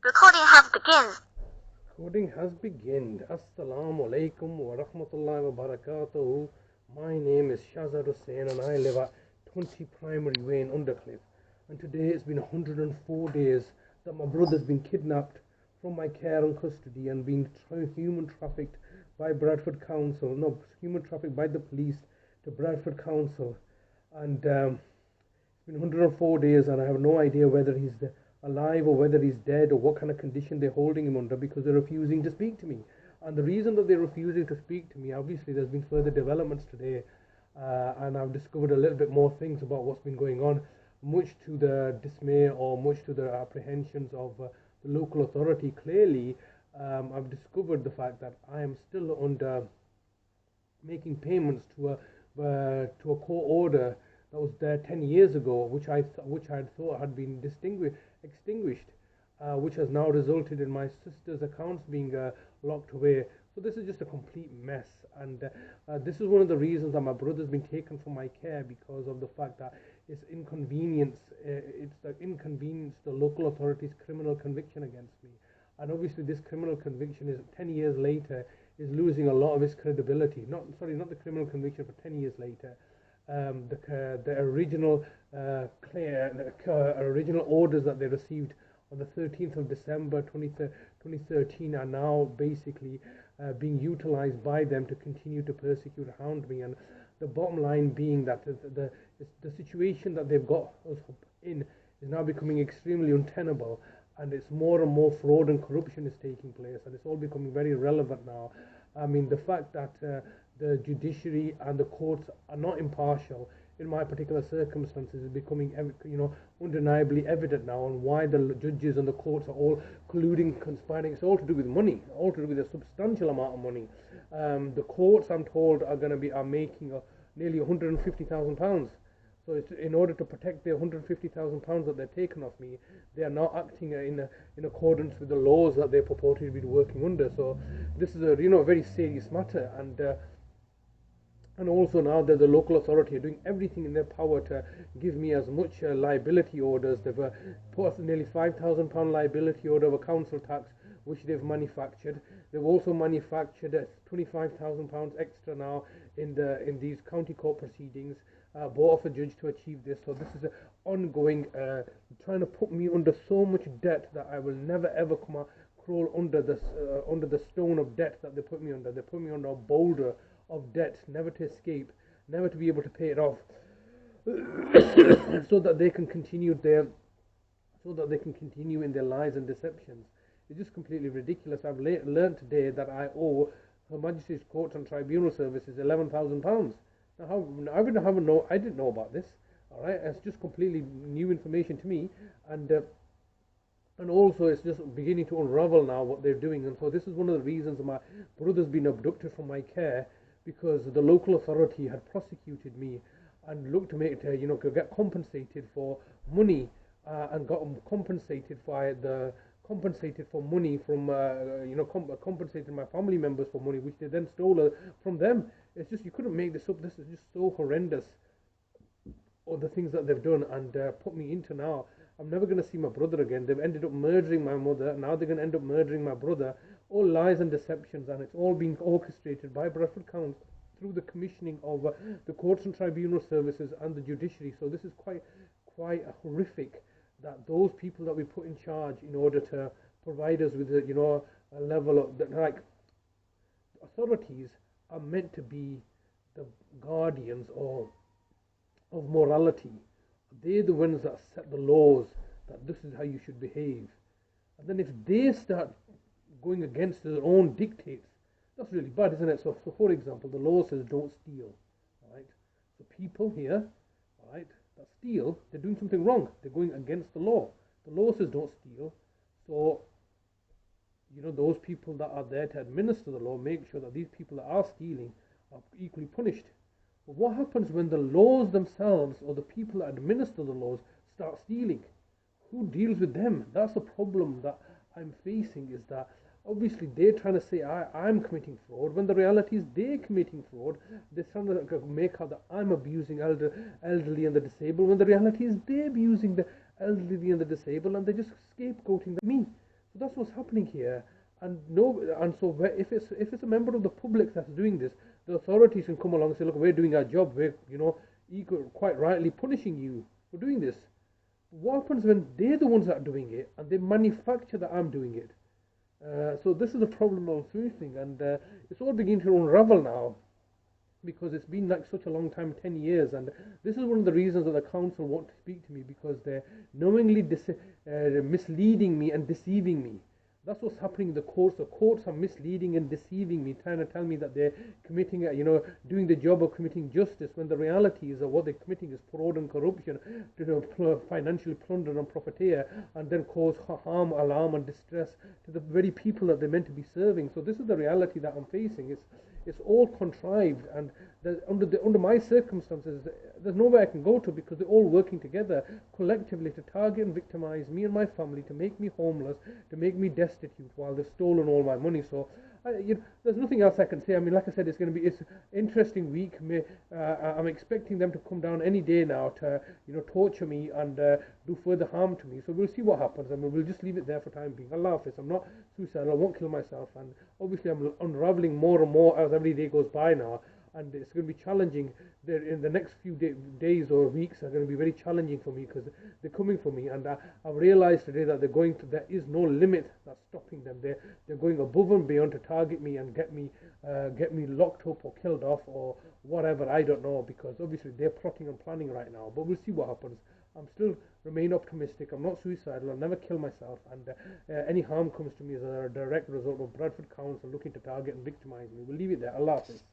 Recording has begun. Recording has begun. Assalamu alaikum wa rahmatullahi wa barakatuhu. My name is Shazad Hussain and I live at 20 Primary Way in Undercliff. And today it's been 104 days that my brother's been kidnapped from my care and custody and been human trafficked by Bradford Council. No, human trafficked by the police to Bradford Council. And it's been 104 days and I have no idea whether he's alive or whether he's dead or what kind of condition they're holding him under, because they're refusing to speak to me. And the reason that they're refusing to speak to me, obviously there's been further developments today, and I've discovered a little bit more things about what's been going on, much to the dismay or much to the apprehensions of the local authority. Clearly, I've discovered the fact that I am still under making payments to a court order that was there 10 years ago, which I had thought had been extinguished, which has now resulted in my sister's accounts being locked away. So this is just a complete mess, and this is one of the reasons that my brother's been taken from my care, because of the fact that it's inconvenience the local authorities' criminal conviction against me. And obviously this criminal conviction is 10 years later is losing a lot of its credibility. Not the criminal conviction, but 10 years later. The original original orders that they received on the 13th of December 2013 are now basically being utilized by them to continue to persecute and hound me. And the bottom line being that the situation that they've got us in is now becoming extremely untenable, and it's more and more fraud and corruption is taking place, and it's all becoming very relevant now. I mean, the fact that the judiciary and the courts are not impartial in my particular circumstances is becoming, undeniably evident now, and why the judges and the courts are all colluding, conspiring. It's all to do with money, all to do with a substantial amount of money. The courts, I'm told, are making nearly £150,000. So it's, in order to protect the £150,000 that they're taking off me, they are now acting in accordance with the laws that they're purported to be working under. So this is a very serious matter, and also now that the local authority are doing everything in their power to give me as much liability orders. They've put nearly £5,000 liability order of a council tax, which they've manufactured. They've also manufactured £25,000 extra now in these county court proceedings, bought off a judge to achieve this. So this is an ongoing trying to put me under so much debt that I will never ever crawl under the stone of debt that they put me under. They put me under a boulder of debt, never to escape, never to be able to pay it off, so that they can continue in their lies and deceptions. It's just completely ridiculous. I've learned today that I owe Her Majesty's Courts and Tribunal Services £11,000. Now, I didn't know about this. All right, it's just completely new information to me, and also it's just beginning to unravel now what they're doing. And so this is one of the reasons my brother's been abducted from my care, because the local authority had prosecuted me and looked to make it, get compensated for money, and got compensated for money from compensated my family members for money, which they then stole from them. It's just, you couldn't make this up. This is just so horrendous, all the things that they've done and put me into now. I'm never going to see my brother again. They've ended up murdering my mother. Now they're going to end up murdering my brother. All lies and deceptions, and it's all being orchestrated by Bradford Council through the commissioning of the courts and tribunal services and the judiciary. So this is quite horrific, that those people that we put in charge in order to provide us with a level of authorities are meant to be the guardians of morality. They're the ones that set the laws, that this is how you should behave. And then if they start going against their own dictates, that's really bad, isn't it? So for example, the law says don't steal. Right? So people here, right, that steal, they're doing something wrong. They're going against the law. The law says don't steal. So those people that are there to administer the law make sure that these people that are stealing are equally punished. But what happens when the laws themselves, or the people that administer the laws, start stealing? Who deals with them? That's the problem that I'm facing, is that obviously they're trying to say I'm committing fraud, when the reality is they're committing fraud. They're trying to make out that I'm abusing elderly and the disabled, when the reality is they're abusing the elderly and the disabled, and they're just scapegoating me. So that's what's happening here. And no, and so if it's a member of the public that's doing this, the authorities can come along and say, look, we're doing our job. We're quite rightly punishing you for doing this. What happens when they're the ones that are doing it and they manufacture that I'm doing it? So this is a problem I'm facing, and it's all beginning to unravel now because it's been like such a long time, 10 years, and this is one of the reasons that the council want to speak to me, because they're knowingly misleading me and deceiving me. That's what's happening in the courts. The courts are misleading and deceiving me, trying to tell me that they're committing, doing the job of committing justice, when the reality is that what they're committing is fraud and corruption to financially plunder and profiteer, and then cause harm, alarm, and distress to the very people that they're meant to be serving. So this is the reality that I'm facing. It's all contrived, and under my circumstances, there's nowhere I can go to, because they're all working together collectively to target and victimize me and my family, to make me homeless, to make me destitute, while they've stolen all my money. So there's nothing else I can say. I mean, like I said, it's an interesting week. I'm expecting them to come down any day now to torture me and do further harm to me. So we'll see what happens. I mean, we'll just leave it there for time being. Allah Hafiz. I'm not suicidal. I won't kill myself. And obviously, I'm unraveling more and more as every day goes by now. And it's going to be challenging. In the next few days or weeks are going to be very challenging for me, because they're coming for me, and I've realized today that there is no limit that's stopping them. They're going above and beyond to target me and get me locked up or killed off or whatever. I don't know, because obviously they're plotting and planning right now. But we'll see what happens. I'm still remain optimistic. I'm not suicidal. I'll never kill myself, and any harm comes to me as a direct result of Bradford Council looking to target and victimize me. We'll leave it there. Allah Hafiz.